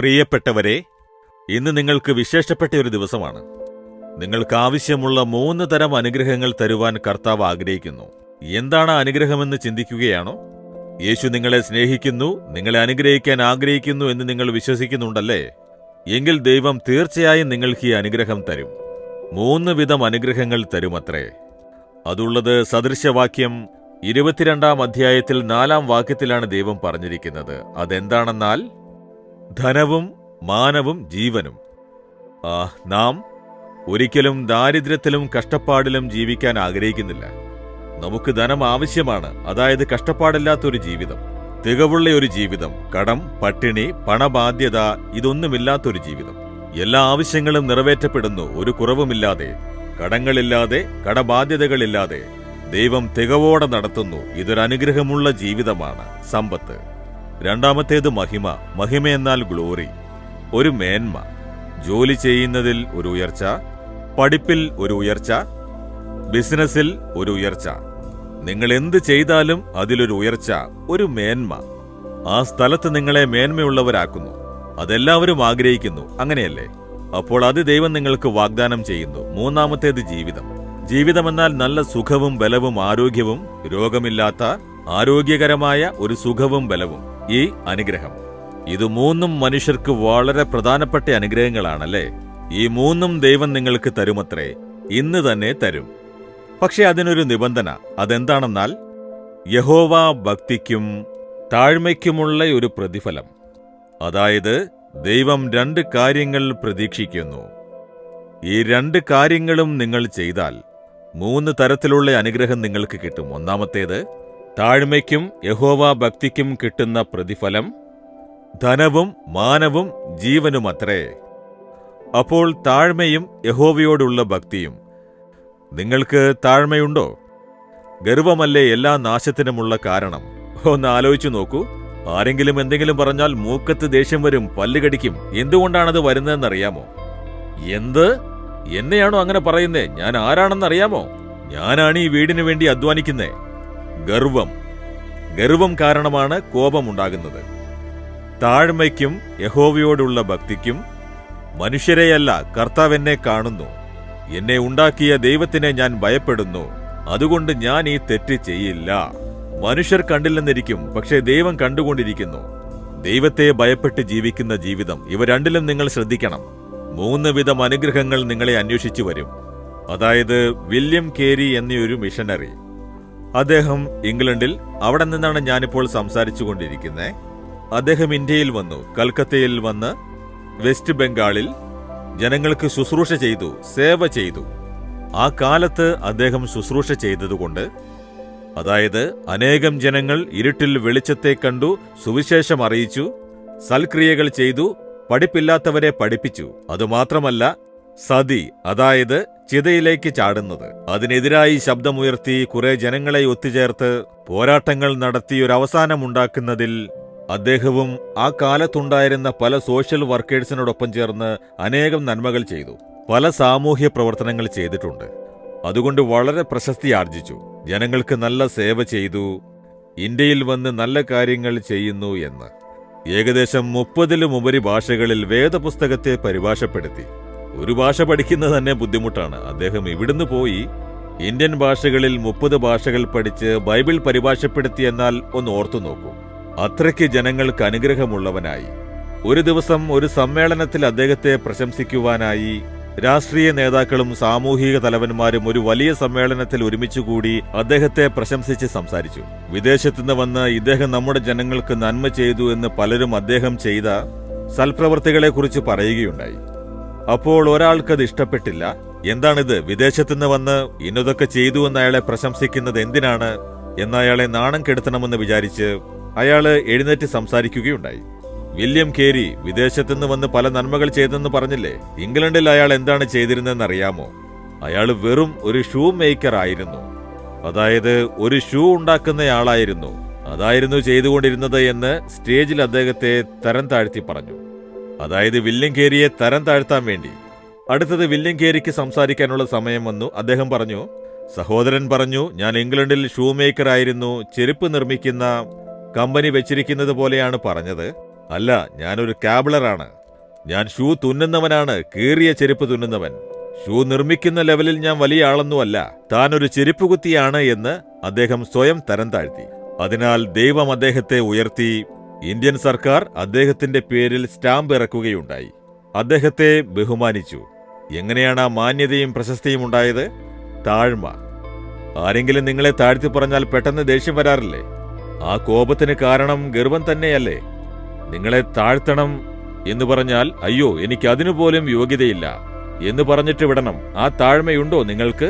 പ്രിയപ്പെട്ടവരെ, ഇന്ന് നിങ്ങൾക്ക് വിശേഷപ്പെട്ട ഒരു ദിവസമാണ്. നിങ്ങൾക്ക് ആവശ്യമുള്ള 3 തരം അനുഗ്രഹങ്ങൾ തരുവാൻ കർത്താവ് ആഗ്രഹിക്കുന്നു. എന്താണ് അനുഗ്രഹമെന്ന് ചിന്തിക്കുകയാണോ? യേശു നിങ്ങളെ സ്നേഹിക്കുന്നു, നിങ്ങളെ അനുഗ്രഹിക്കാൻ ആഗ്രഹിക്കുന്നു എന്ന് നിങ്ങൾ വിശ്വസിക്കുന്നുണ്ടല്ലേ? എങ്കിൽ ദൈവം തീർച്ചയായും നിങ്ങൾക്ക് ഈ അനുഗ്രഹം തരും. 3 വിധം അനുഗ്രഹങ്ങൾ തരുമത്രേ. അതുള്ളത് സദൃശവാക്യം 22-ാം അധ്യായത്തിൽ 4-ാം വാക്യത്തിലാണ് ദൈവം പറഞ്ഞിരിക്കുന്നത്. അതെന്താണെന്നാൽ, ധനവും മാനവും ജീവനും. നാം ഒരിക്കലും ദാരിദ്ര്യത്തിലും കഷ്ടപ്പാടിലും ജീവിക്കാൻ ആഗ്രഹിക്കുന്നില്ല. നമുക്ക് ധനം ആവശ്യമാണ്, അതായത് കഷ്ടപ്പാടില്ലാത്തൊരു ജീവിതം, തികവുള്ള ഒരു ജീവിതം, കടം, പട്ടിണി, പണബാധ്യത ഇതൊന്നുമില്ലാത്തൊരു ജീവിതം. എല്ലാ ആവശ്യങ്ങളും നിറവേറ്റപ്പെടുന്നു, ഒരു കുറവുമില്ലാതെ, കടങ്ങളില്ലാതെ, കടബാധ്യതകളില്ലാതെ ദൈവം തികവോടെ നടത്തുന്നു. ഇതൊരു അനുഗ്രഹമുള്ള ജീവിതമാണ്. സമ്പത്ത്. രണ്ടാമത്തേത് മഹിമ. മഹിമ എന്നാൽ ഗ്ലോറി, ഒരു മേന്മ. ജോലി ചെയ്യുന്നതിൽ ഒരു ഉയർച്ച, പഠിപ്പിൽ ഒരു ഉയർച്ച, ബിസിനസ്സിൽ ഒരു ഉയർച്ച. നിങ്ങൾ എന്ത് ചെയ്താലും അതിലൊരു ഉയർച്ച, ഒരു മേന്മ. ആ സ്ഥലത്ത് നിങ്ങളെ മേന്മയുള്ളവരാക്കുന്നു. അതെല്ലാവരും ആഗ്രഹിക്കുന്നു, അങ്ങനെയല്ലേ? അപ്പോൾ അത് ദൈവം നിങ്ങൾക്ക് വാഗ്ദാനം ചെയ്യുന്നു. മൂന്നാമത്തേത് ജീവിതം. ജീവിതമെന്നാൽ നല്ല സുഖവും ബലവും ആരോഗ്യവും, രോഗമില്ലാത്ത ആരോഗ്യകരമായ ഒരു സുഖവും ബലവും. ഈ അനുഗ്രഹം, ഇത് 3ഉം മനുഷ്യർക്ക് വളരെ പ്രധാനപ്പെട്ട അനുഗ്രഹങ്ങളാണല്ലേ? ഈ 3ഉം ദൈവം നിങ്ങൾക്ക് തരുമത്രേ. ഇന്ന് തന്നെ തരും. പക്ഷെ അതിനൊരു നിബന്ധന. അതെന്താണെന്നാൽ, യഹോവ ഭക്തിക്കും താഴ്മയ്ക്കുമുള്ള ഒരു പ്രതിഫലം. അതായത് ദൈവം 2 കാര്യങ്ങൾ പ്രതീക്ഷിക്കുന്നു. ഈ 2 കാര്യങ്ങളും നിങ്ങൾ ചെയ്താൽ 3 തരത്തിലുള്ള അനുഗ്രഹം നിങ്ങൾക്ക് കിട്ടും. ഒന്നാമത്തേത്, താഴ്മയ്ക്കും യഹോവ ഭക്തിക്കും കിട്ടുന്ന പ്രതിഫലം ധനവും മാനവും ജീവനുമത്രേ. അപ്പോൾ താഴ്മയും യഹോവയോടുള്ള ഭക്തിയും. നിങ്ങൾക്ക് താഴ്മയുണ്ടോ? ഗർവമല്ലേ എല്ലാ നാശത്തിനുമുള്ള കാരണം? ഒന്ന് ആലോചിച്ചു നോക്കൂ. ആരെങ്കിലും എന്തെങ്കിലും പറഞ്ഞാൽ മൂക്കത്ത് ദേഷ്യം വരും, പല്ലുകടിക്കും. എന്തുകൊണ്ടാണത് വരുന്നതെന്നറിയാമോ? എന്ത്? എന്നെയാണോ അങ്ങനെ പറയുന്നേ? ഞാൻ ആരാണെന്നറിയാമോ? ഞാനാണ് ഈ വീടിനു വേണ്ടി അധ്വാനിക്കുന്നേ. ഗർവം കാരണമാണ് കോപമുണ്ടാകുന്നത്. താഴ്മയ്ക്കും യഹോവയോടുള്ള ഭക്തിക്കും, മനുഷ്യരെയല്ല, കർത്താവ് എന്നെ കാണുന്നു, എന്നെ ഉണ്ടാക്കിയ ദൈവത്തിനെ ഞാൻ ഭയപ്പെടുന്നു, അതുകൊണ്ട് ഞാൻ ഈ തെറ്റ് ചെയ്യില്ല. മനുഷ്യർ കണ്ടില്ലെന്നിരിക്കും, പക്ഷേ ദൈവം കണ്ടുകൊണ്ടിരിക്കുന്നു. ദൈവത്തെ ഭയപ്പെട്ട് ജീവിക്കുന്ന ജീവിതം. ഇവ രണ്ടിലും നിങ്ങൾ ശ്രദ്ധിക്കണം. 3 വിധം അനുഗ്രഹങ്ങൾ നിങ്ങളെ അന്വേഷിച്ചു വരും. അതായത് വില്യം കേരി എന്നൊരു മിഷനറി. അദ്ദേഹം ഇംഗ്ലണ്ടിൽ, അവിടെ നിന്നാണ് ഞാനിപ്പോൾ സംസാരിച്ചു കൊണ്ടിരിക്കുന്നത്. അദ്ദേഹം ഇന്ത്യയിൽ വന്നു, കൽക്കത്തയിൽ വന്ന് വെസ്റ്റ് ബംഗാളിൽ ജനങ്ങൾക്ക് ശുശ്രൂഷ ചെയ്തു, സേവ ചെയ്തു. ആ കാലത്ത് അദ്ദേഹം ശുശ്രൂഷ ചെയ്തതുകൊണ്ട്, അതായത് അനേകം ജനങ്ങൾ ഇരുട്ടിൽ വെളിച്ചത്തെ കണ്ടു, സുവിശേഷം അറിയിച്ചു, സൽക്രിയകൾ ചെയ്തു, പഠിപ്പില്ലാത്തവരെ പഠിപ്പിച്ചു. അതുമാത്രമല്ല, സതി, അതായത് ചിതയിലേക്ക് ചാടുന്നത്, അതിനെതിരായി ശബ്ദമുയർത്തി കുറെ ജനങ്ങളെ ഒത്തുചേർത്ത് പോരാട്ടങ്ങൾ നടത്തി ഒരവസാനമുണ്ടാക്കുന്നതിൽ അദ്ദേഹവും ആ കാലത്തുണ്ടായിരുന്ന പല സോഷ്യൽ വർക്കേഴ്സിനോടൊപ്പം ചേർന്ന് അനേകം നന്മകൾ ചെയ്തു. പല സാമൂഹ്യ പ്രവർത്തനങ്ങൾ ചെയ്തിട്ടുണ്ട്. അതുകൊണ്ട് വളരെ പ്രശസ്തി ആർജിച്ചു. ജനങ്ങൾക്ക് നല്ല സേവ ചെയ്തു. ഇന്ത്യയിൽ വന്ന് നല്ല കാര്യങ്ങൾ ചെയ്യുന്നു എന്ന്. ഏകദേശം 30-ലുമുപരി ഭാഷകളിൽ വേദപുസ്തകത്തെ പരിഭാഷപ്പെടുത്തി. ഒരു ഭാഷ പഠിക്കുന്നത് തന്നെ ബുദ്ധിമുട്ടാണ്. അദ്ദേഹം ഇവിടുന്ന് പോയി ഇന്ത്യൻ ഭാഷകളിൽ 30 ഭാഷകൾ പഠിച്ച് ബൈബിൾ പരിഭാഷപ്പെടുത്തി. എന്നാൽ ഒന്ന് ഓർത്തു നോക്കൂ, അത്രയ്ക്ക് ജനങ്ങൾക്ക് അനുഗ്രഹമുള്ളവനായി. ഒരു ദിവസം ഒരു സമ്മേളനത്തിൽ അദ്ദേഹത്തെ പ്രശംസിക്കുവാനായി രാഷ്ട്രീയ നേതാക്കളും സാമൂഹിക തലവന്മാരും ഒരു വലിയ സമ്മേളനത്തിൽ ഒരുമിച്ചുകൂടി അദ്ദേഹത്തെ പ്രശംസിച്ച് സംസാരിച്ചു. വിദേശത്തുനിന്ന് വന്ന് ഇദ്ദേഹം നമ്മുടെ ജനങ്ങൾക്ക് നന്മ ചെയ്തു എന്ന് പലരും അദ്ദേഹം ചെയ്ത സൽപ്രവൃത്തികളെക്കുറിച്ച് പറയുകയുണ്ടായി. അപ്പോൾ ഒരാൾക്കത് ഇഷ്ടപ്പെട്ടില്ല. എന്താണിത്? വിദേശത്തുനിന്ന് വന്ന് ഇന്നതൊക്കെ ചെയ്തു എന്ന് അയാളെ പ്രശംസിക്കുന്നത് എന്തിനാണ് എന്നയാളെ നാണം കെടുത്തണമെന്ന് വിചാരിച്ച് അയാള് എഴുന്നേറ്റ് സംസാരിക്കുകയുണ്ടായി. വില്യം കേരി വിദേശത്തുനിന്ന് വന്ന് പല നന്മകൾ ചെയ്തെന്ന് പറഞ്ഞില്ലേ? ഇംഗ്ലണ്ടിൽ അയാൾ എന്താണ് ചെയ്തിരുന്നതെന്നറിയാമോ? അയാൾ വെറും ഒരു ഷൂ മേക്കർ ആയിരുന്നു. അതായത് ഒരു ഷൂ ഉണ്ടാക്കുന്നയാളായിരുന്നു. അതായിരുന്നു ചെയ്തുകൊണ്ടിരുന്നത് എന്ന് സ്റ്റേജിൽ അദ്ദേഹത്തെ തരം താഴ്ത്തി പറഞ്ഞു. അതായത് വില്യം കേരിയെ തരം താഴ്ത്താൻ വേണ്ടി. അടുത്തത് വില്യം കേരിക്ക് സംസാരിക്കാനുള്ള സമയം വന്നു. അദ്ദേഹം പറഞ്ഞു, സഹോദരൻ പറഞ്ഞു, ഞാൻ ഇംഗ്ലണ്ടിൽ ഷൂ മേക്കർ ആയിരുന്നു, ചെരുപ്പ് നിർമ്മിക്കുന്ന കമ്പനി വെച്ചിരിക്കുന്നത് പോലെയാണ് പറഞ്ഞത്. അല്ല, ഞാനൊരു കാബിളറാണ്. ഞാൻ ഷൂ തുന്നുന്നവനാണ്, കീറിയ ചെരുപ്പ് തുന്നുന്നവൻ. ഷൂ നിർമ്മിക്കുന്ന ലെവലിൽ ഞാൻ വലിയ ആളൊന്നുമല്ല. താനൊരു ചെരുപ്പുകുത്തിയാണ് എന്ന് അദ്ദേഹം സ്വയം തരം താഴ്ത്തി. അതിനാൽ ദൈവം അദ്ദേഹത്തെ ഉയർത്തി. ഇന്ത്യൻ സർക്കാർ അദ്ദേഹത്തിന്റെ പേരിൽ സ്റ്റാമ്പ് ഇറക്കുകയുണ്ടായി. അദ്ദേഹത്തെ ബഹുമാനിച്ചു. എങ്ങനെയാണ് ആ മാന്യതയും പ്രശസ്തിയും ഉണ്ടായത്? താഴ്മ. ആരെങ്കിലും നിങ്ങളെ താഴ്ത്തി പറഞ്ഞാൽ പെട്ടെന്ന് ദേഷ്യം വരാറില്ലേ? ആ കോപത്തിന് കാരണം ഗർവം തന്നെയല്ലേ? നിങ്ങളെ താഴ്ത്തണം എന്ന് പറഞ്ഞാൽ, അയ്യോ എനിക്ക് അതിനുപോലും യോഗ്യതയില്ല എന്ന് പറഞ്ഞിട്ട് വിടണം. ആ താഴ്മയുണ്ടോ നിങ്ങൾക്ക്?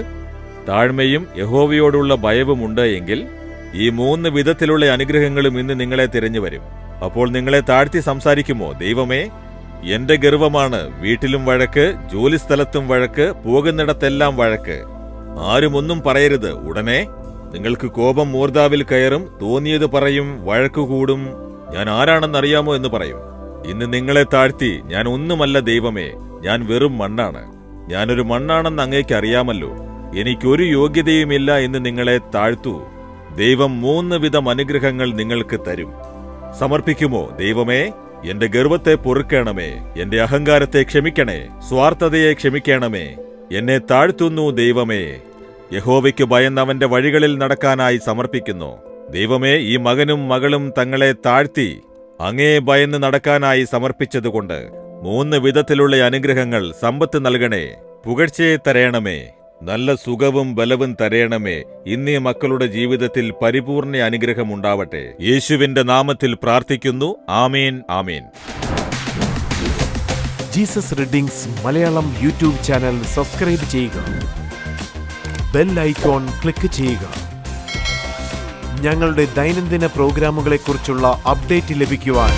താഴ്മയും യഹോവയോടുള്ള ഭയവുമുണ്ട് എങ്കിൽ ഈ 3 വിധത്തിലുള്ള അനുഗ്രഹങ്ങളും ഇന്ന് നിങ്ങളെ തിരഞ്ഞു വരും. അപ്പോൾ നിങ്ങളെ താഴ്ത്തി സംസാരിക്കുമോ? ദൈവമേ, എന്റെ ഗർവമാണ്. വീട്ടിലും വഴക്ക്, ജോലിസ്ഥലത്തും വഴക്ക്, പോകുന്നിടത്തെല്ലാം വഴക്ക്. ആരും ഒന്നും പറയരുത്. ഉടനെ നിങ്ങൾക്ക് കോപം മൂർധാവിൽ കയറും. തോന്നിയത് പറയും, വഴക്കു കൂടും. ഞാൻ ആരാണെന്നറിയാമോ എന്ന് പറയും. ഇന്ന് നിങ്ങളെ താഴ്ത്തി, ഞാൻ ഒന്നുമല്ല ദൈവമേ, ഞാൻ വെറും മണ്ണാണ്. ഞാനൊരു മണ്ണാണെന്ന് അങ്ങേക്ക് അറിയാമല്ലോ. എനിക്കൊരു യോഗ്യതയുമില്ല എന്ന് നിങ്ങളെ താഴ്ത്തൂ. ദൈവം 3 വിധം അനുഗ്രഹങ്ങൾ നിങ്ങൾക്ക് തരും. സമർപ്പിക്കുമോ? ദൈവമേ, എന്റെ ഗർവത്തെ പൊറുക്കണമേ, എന്റെ അഹങ്കാരത്തെ ക്ഷമിക്കണേ, സ്വാർത്ഥതയെ ക്ഷമിക്കണമേ. എന്നെ താഴ്ത്തുന്നു ദൈവമേ. യഹോവയ്ക്ക് ഭയന്ന് അവന്റെ വഴികളിൽ നടക്കാനായി സമർപ്പിക്കുന്നു. ദൈവമേ, ഈ മകനും മകളും തങ്ങളെ താഴ്ത്തി അങ്ങേ ഭയന്ന് നടക്കാനായി സമർപ്പിച്ചതുകൊണ്ട് 3 വിധത്തിലുള്ള അനുഗ്രഹങ്ങൾ, സമ്പത്ത് നൽകണേ, പുകഴ്ചയെ തരയണമേ, നല്ല സുഖവും ബലവും തരയണമേ. ഇന്നീ മക്കളുടെ ജീവിതത്തിൽ പരിപൂർണ അനുഗ്രഹം ഉണ്ടാവട്ടെ. യേശുവിന്റെ നാമത്തിൽ പ്രാർത്ഥിക്കുന്നു. ആമേൻ, ആമേൻ. Jesus readings Malayalam YouTube channel subscribe ചെയ്യുക. ബെൽ ഐക്കോൺ ക്ലിക്ക് ചെയ്യുക. ഞങ്ങളുടെ ദൈനംദിന പ്രോഗ്രാമുകളെക്കുറിച്ചുള്ള അപ്ഡേറ്റ് ലഭിക്കുവാൻ